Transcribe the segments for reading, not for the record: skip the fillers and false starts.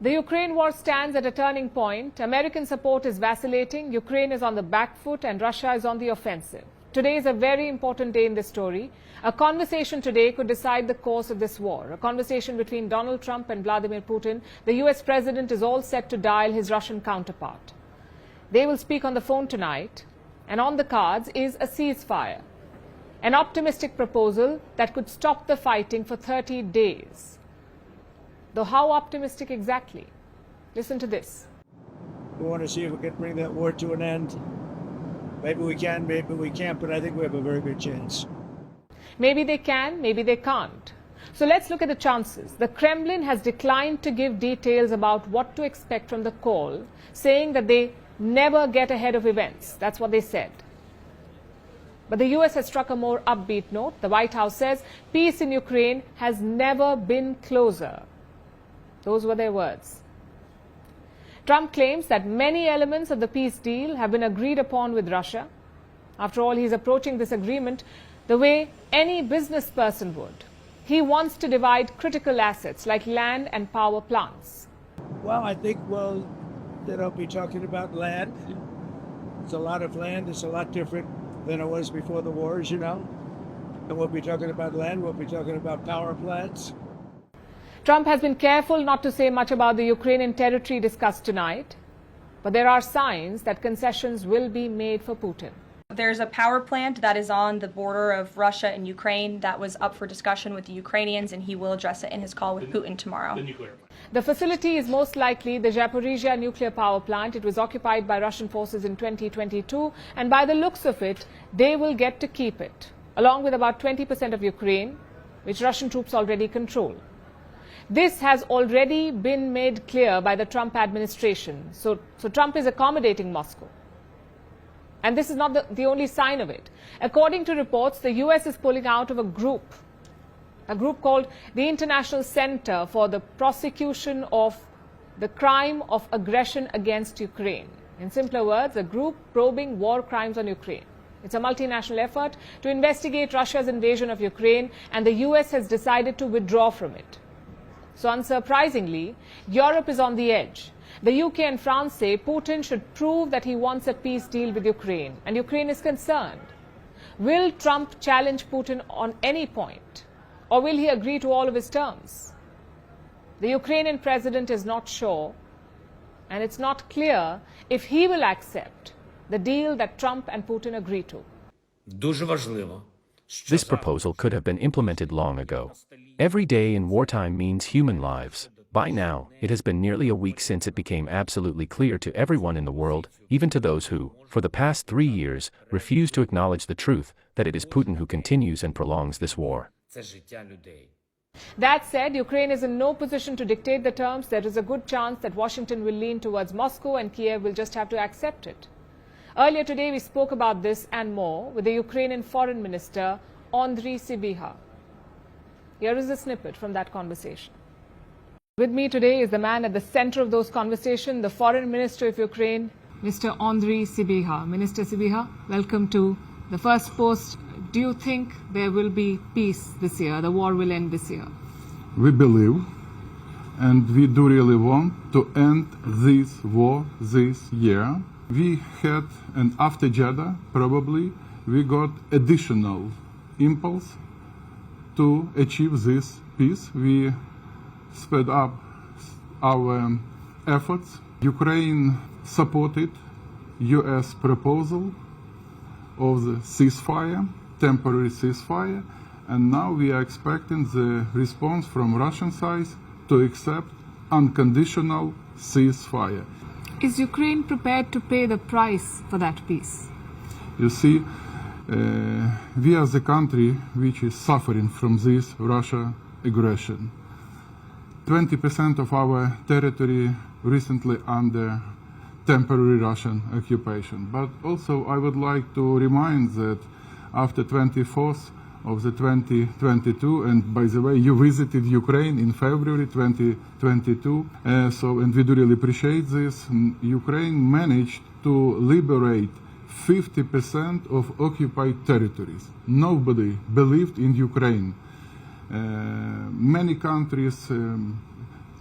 The Ukraine war stands at a turning point. American support is vacillating, Ukraine is on the back foot, and Russia is on the offensive. Today is a very important day in this story. A conversation today could decide the course of this war. A conversation between Donald Trump and Vladimir Putin. The US president is all set to dial his Russian counterpart. They will speak on the phone tonight, and on the cards is a ceasefire, an optimistic proposal that could stop the fighting for 30 days. Though how optimistic exactly? Listen to this. We want to see if we can bring that war to an end. Maybe we can, maybe we can't, but I think we have a very good chance. Maybe they can, maybe they can't. So let's look at the chances. The Kremlin has declined to give details about what to expect from the call, saying that they never get ahead of events. That's what they said. But the US has struck a more upbeat note. The White House says peace in Ukraine has never been closer. Those were their words. Trump claims that many elements of the peace deal have been agreed upon with Russia. After all, he's approaching this agreement the way any business person would. He wants to divide critical assets like land and power plants. Well, I think, they'll be talking about land. It's a lot of land. It's a lot different than it was before the wars, you know. And we'll be talking about land. We'll be talking about power plants. Trump has been careful not to say much about the Ukrainian territory discussed tonight, but there are signs that concessions will be made for Putin. There's a power plant that is on the border of Russia and Ukraine that was up for discussion with the Ukrainians, and he will address it in his call with Putin tomorrow. The facility is most likely the Zaporizhzhia nuclear power plant. It was occupied by Russian forces in 2022, and by the looks of it, they will get to keep it, along with about 20% of Ukraine, which Russian troops already control. This has already been made clear by the Trump administration. So Trump is accommodating Moscow. And this is not the only sign of it. According to reports, the US is pulling out of a group called the International Center for the Prosecution of the Crime of Aggression against Ukraine. In simpler words, a group probing war crimes on Ukraine. It's a multinational effort to investigate Russia's invasion of Ukraine, and the US has decided to withdraw from it. So unsurprisingly, Europe is on the edge. The UK and France say Putin should prove that he wants a peace deal with Ukraine, and Ukraine is concerned. Will Trump challenge Putin on any point, or will he agree to all of his terms? The Ukrainian president is not sure, and it's not clear if he will accept the deal that Trump and Putin agree to. This proposal could have been implemented long ago. Every day in wartime means human lives. By now, it has been nearly a week since it became absolutely clear to everyone in the world, even to those who, for the past 3 years, refuse to acknowledge the truth, that it is Putin who continues and prolongs this war. That said, Ukraine is in no position to dictate the terms. There is a good chance that Washington will lean towards Moscow and Kiev will just have to accept it. Earlier today, we spoke about this and more with the Ukrainian Foreign Minister, Andriy Sybiha. Here is a snippet from that conversation. With me today is the man at the center of those conversations, the Foreign Minister of Ukraine, Mr. Andriy Sybiha. Minister Sybiha, welcome to the First Post. Do you think there will be peace this year? The war will end this year? We believe, and we do really want to end this war this year. We had, and after Jeddah, probably, we got additional impulse to achieve this peace. We sped up our efforts. Ukraine supported US proposal of the ceasefire, temporary ceasefire, and now we are expecting the response from Russian side to accept unconditional ceasefire. Is Ukraine prepared to pay the price for that peace? You see, we are the country which is suffering from this Russia aggression. 20% of our territory recently under temporary Russian occupation. But also I would like to remind that after 24th of the 2022, and by the way, you visited Ukraine in February 2022, and we do really appreciate this. Ukraine managed to liberate 50% of occupied territories. Nobody believed in Ukraine. Many countries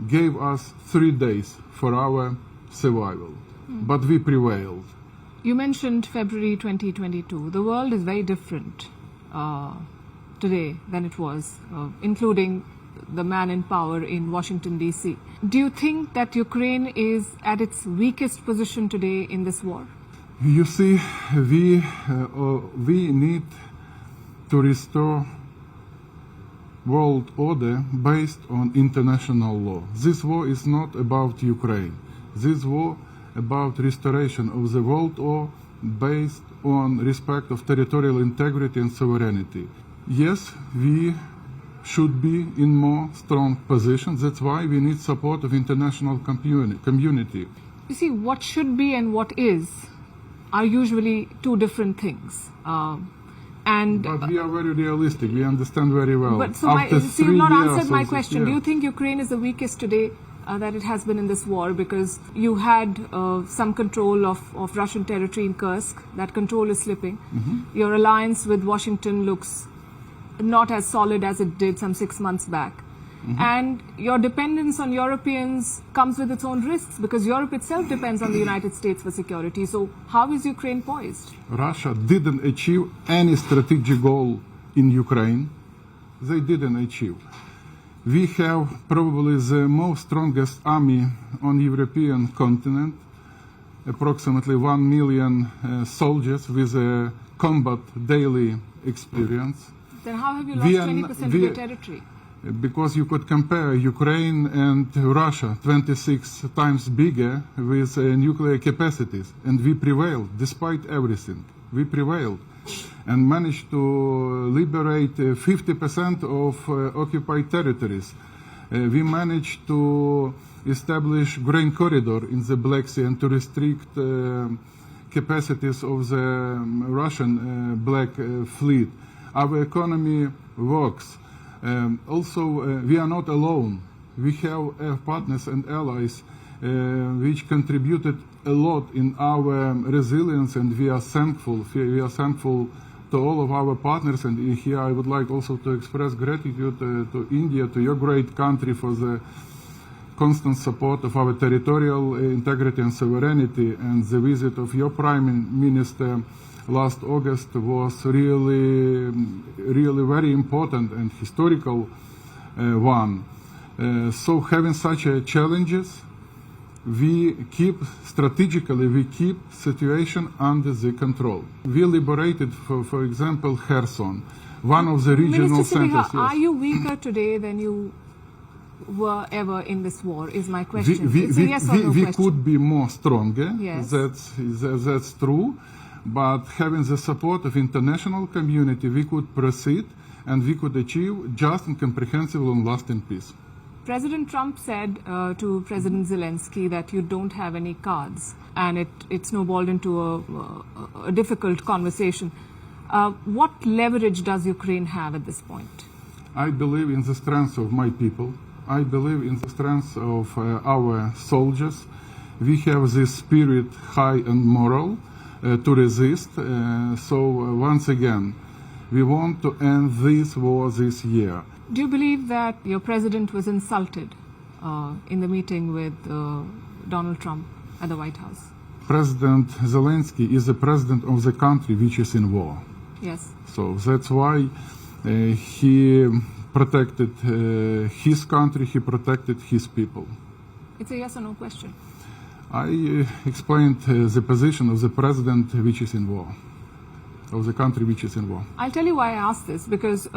gave us 3 days for our survival, but we prevailed. You mentioned February 2022. The world is very different today than it was, including the man in power in Washington, D.C. Do you think that Ukraine is at its weakest position today in this war? You see, we need to restore world order based on international law. This war is not about Ukraine. This war about restoration of the world order based on respect of territorial integrity and sovereignty. Yes, we should be in more strong position. That's why we need support of international community. You see, what should be and what is are usually two different things. But we are very realistic. We understand very well. But so you've not answered my question. Do you think Ukraine is the weakest today that it has been in this war? Because you had some control of Russian territory in Kursk. That control is slipping. Mm-hmm. Your alliance with Washington looks not as solid as it did some 6 months back. Mm-hmm. And your dependence on Europeans comes with its own risks, because Europe itself depends on the United States for security. So how is Ukraine poised? Russia didn't achieve any strategic goal in Ukraine. They didn't achieve. We have probably the most strongest army on the European continent, approximately 1 million soldiers with a combat daily experience. Then how have you lost 20% of your territory? Because you could compare Ukraine and Russia, 26 times bigger, with nuclear capacities. And we prevailed, despite everything. We prevailed and managed to liberate 50% of occupied territories. We managed to establish grain corridor in the Black Sea and to restrict capacities of the Russian Black Fleet. Our economy works. We are not alone. We have partners and allies which contributed a lot in our resilience, and we are thankful. We are thankful to all of our partners, and here I would like also to express gratitude to India, to your great country, for the constant support of our territorial integrity and sovereignty. And the visit of your Prime Minister last August was really very important and historical one. So having such challenges, we keep situation under the control. We liberated, for example, Kherson, one of the regional centers. Yes. Are you weaker today than you were ever in this war, is my question. It's a yes or no question. We could be more stronger. Yes. That's true. But having the support of international community, we could proceed and we could achieve just and comprehensive and lasting peace. President Trump said to President Zelensky that you don't have any cards, and it snowballed into a difficult conversation. What leverage does Ukraine have at this point? I believe in the strength of my people. I believe in the strength of our soldiers. We have this spirit, high and moral, to resist. So once again, we want to end this war this year. Do you believe that your president was insulted in the meeting with Donald Trump at the White House? President Zelensky is the president of the country which is in war. Yes. So that's why he protected his country, he protected his people. It's a yes or no question. I explained the position of the president which is in war, of the country which is in war. I'll tell you why I asked this, because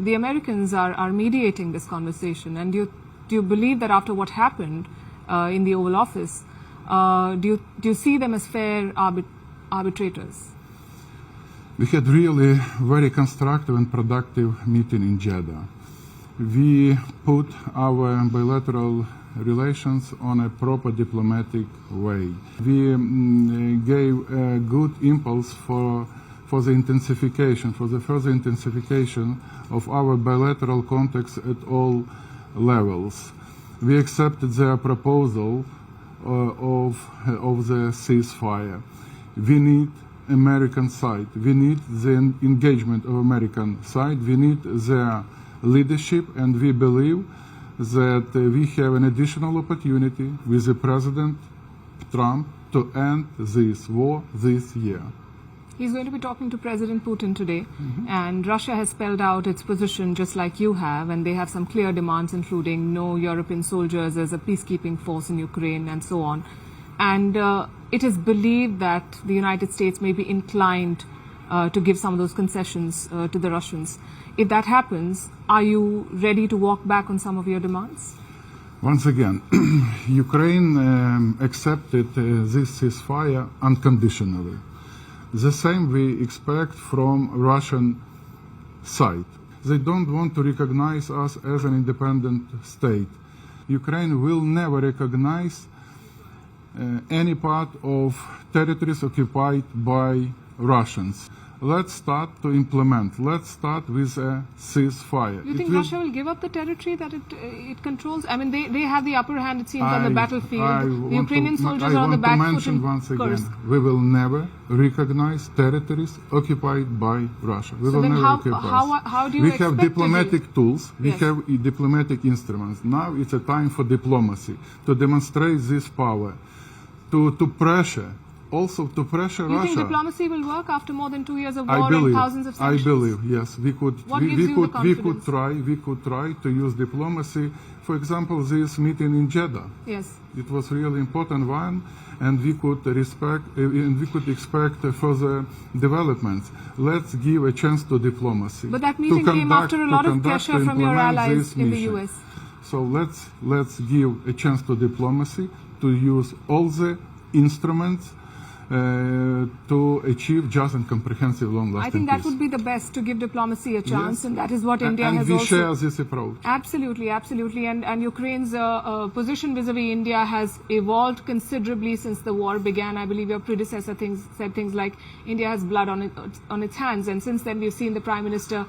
the Americans are mediating this conversation. And do you believe that after what happened in the Oval Office, do you see them as fair arbitrators? We had really very constructive and productive meeting in Jeddah. We put our bilateral relations on a proper diplomatic way. We gave a good impulse for the intensification, for the further intensification of our bilateral contacts at all levels. We accepted their proposal of the ceasefire. We need American side. We need the engagement of American side. We need their leadership, and we believe that we have an additional opportunity with the President Trump to end this war this year. He's going to be talking to President Putin today, and Russia has spelled out its position just like you have, and they have some clear demands, including no European soldiers as a peacekeeping force in Ukraine and so on. And it is believed that the United States may be inclined to give some of those concessions to the Russians. If that happens, are you ready to walk back on some of your demands? Once again, Ukraine accepted this ceasefire unconditionally. The same we expect from Russian side. They don't want to recognize us as an independent state. Ukraine will never recognize any part of territories occupied by Russians. Let's start to implement. Let's start with a ceasefire. Do you think Russia will give up the territory that it controls? I mean, they have the upper hand, it seems, on the battlefield. The Ukrainian soldiers are on the back foot. I want to mention once again, we will never recognize territories occupied by Russia. We so will then never how do you expect have diplomatic to tools. We have diplomatic instruments. Now it's a time for diplomacy to demonstrate this power, to pressure. Also to pressure Russia. Do you think diplomacy will work after more than 2 years of war and thousands of sanctions? I believe, yes. We could try to use diplomacy. For example, this meeting in Jeddah. Yes. It was really important one, and we could expect further development. Let's give a chance to diplomacy. But that meeting came after a lot of pressure from your allies in the US. So let's give a chance to diplomacy to use all the instruments to achieve just and comprehensive long-lasting I think that would be the best, to give diplomacy a chance, and that is what India has also... And we share this approach. Absolutely, absolutely. And Ukraine's position vis-a-vis India has evolved considerably since the war began. I believe your predecessor said things like India has blood on its hands, and since then we've seen the Prime Minister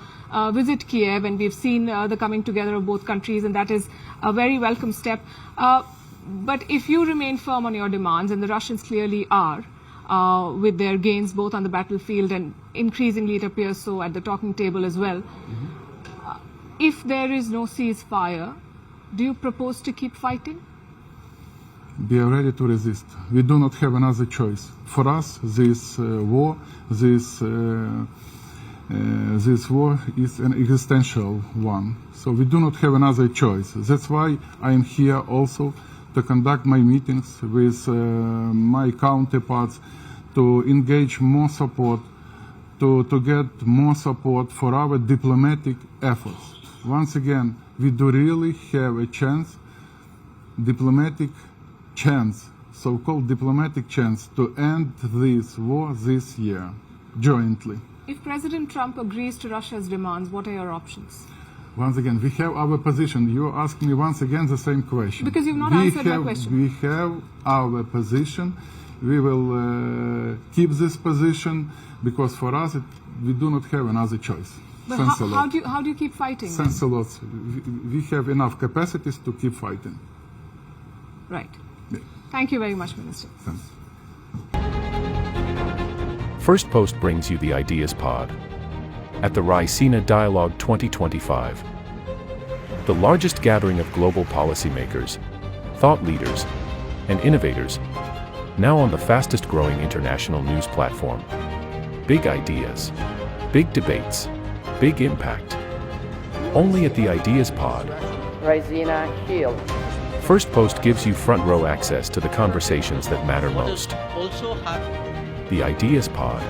visit Kiev, and we've seen the coming together of both countries, and that is a very welcome step. But if you remain firm on your demands, and the Russians clearly are, with their gains both on the battlefield and increasingly it appears so at the talking table as well. If there is no ceasefire, do you propose to keep fighting? We are ready to resist. We do not have another choice. For us, this war is an existential one. So we do not have another choice. That's why I am here also to conduct my meetings with my counterparts, to engage more support, to get more support for our diplomatic efforts. Once again, we do really have a chance, so-called diplomatic chance, to end this war this year, jointly. If President Trump agrees to Russia's demands, what are your options? Once again, we have our position. You ask me once again the same question. Because you've not answered my question. We have our position. We will keep this position because for us, we do not have another choice. But how do you keep fighting? Thanks a lot. We have enough capacities to keep fighting. Right. Yeah. Thank you very much, Minister. Thanks. First Post brings you the Ideas Pod at the Raisina Dialogue 2025, the largest gathering of global policymakers, thought leaders, and innovators, now on the fastest growing international news platform. Big ideas, big debates, big impact. Only at the Ideas Pod. Raisina Hill. First Post gives you front row access to the conversations that matter most. The Ideas Pod.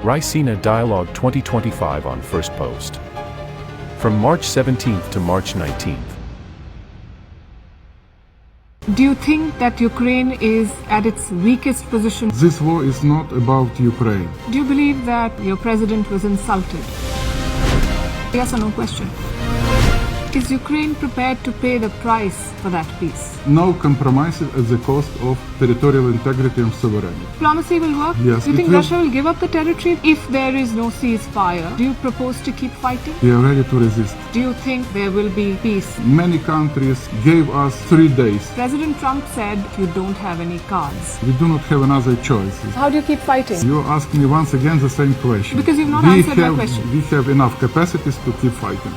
Raisina Dialogue 2025 on First Post. From March 17th to March 19th. Do you think that Ukraine is at its weakest position? This war is not about Ukraine. Do you believe that your president was insulted? Yes or no question. Is Ukraine prepared to pay the price for that peace? No compromises at the cost of territorial integrity and sovereignty. Diplomacy will work? Yes. Do you think Russia will give up the territory if there is no ceasefire? Do you propose to keep fighting? We are ready to resist. Do you think there will be peace? Many countries gave us 3 days. President Trump said you don't have any cards. We do not have another choice. How do you keep fighting? You ask me once again the same question. Because you've not answered my question. We have enough capacities to keep fighting.